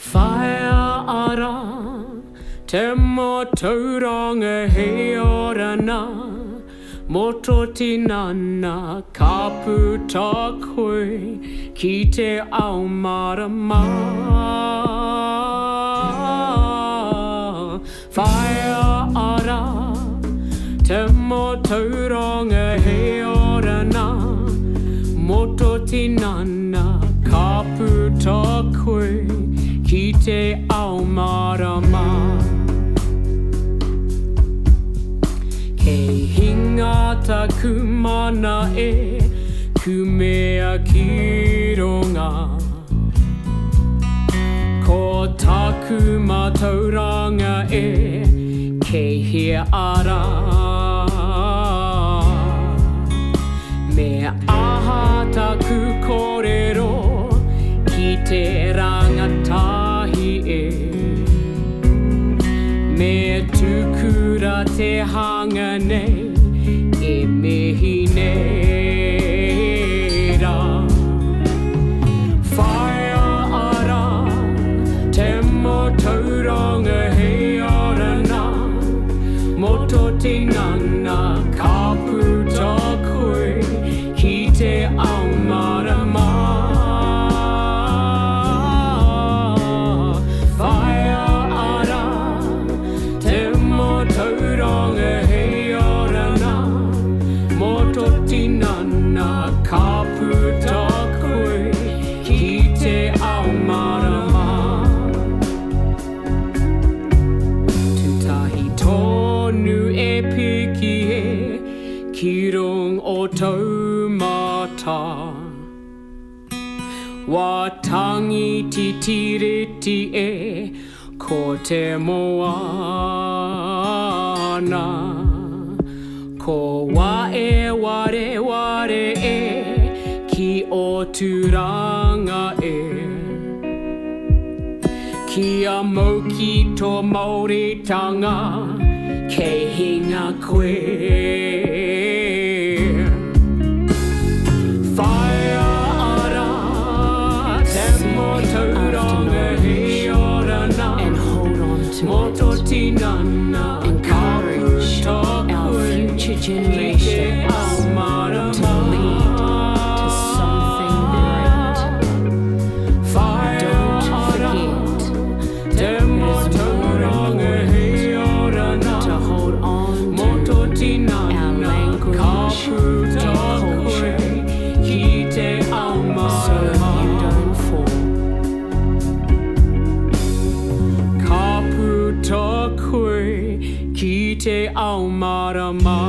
Fire ara te motoronga he orana moto tinana kapu ta koe ki te ao marama. Fire ara te motoronga he orana moto tinana kapu ta koe ki te ao marama. Kei hinga taku mana e kumea ki ronga. Ko taku mātauranga e kei hea ara. Me aha taku kōrero ki te rangatahi e. Me tukura te hanga nei e mihi neira. Whaia ara te motoronga he orana moto tinana kapu ta koe ki te ao marama. Tinana kapu ta koe ki te ao marama. Tutahi tonu e piki e ki rong o taumata. Watangi titiriti e ko te moana. Ko wae ware ware e ki o turanga e. Kia mauki tō Māoritanga kei hinga koe. Whaia ara te motoronga he orana moto tinana encourage our future generations to lead to something great. Don't forget it is more important to hold on to our language and culture so you don't fall. Kapu ta koe ki te ao marama.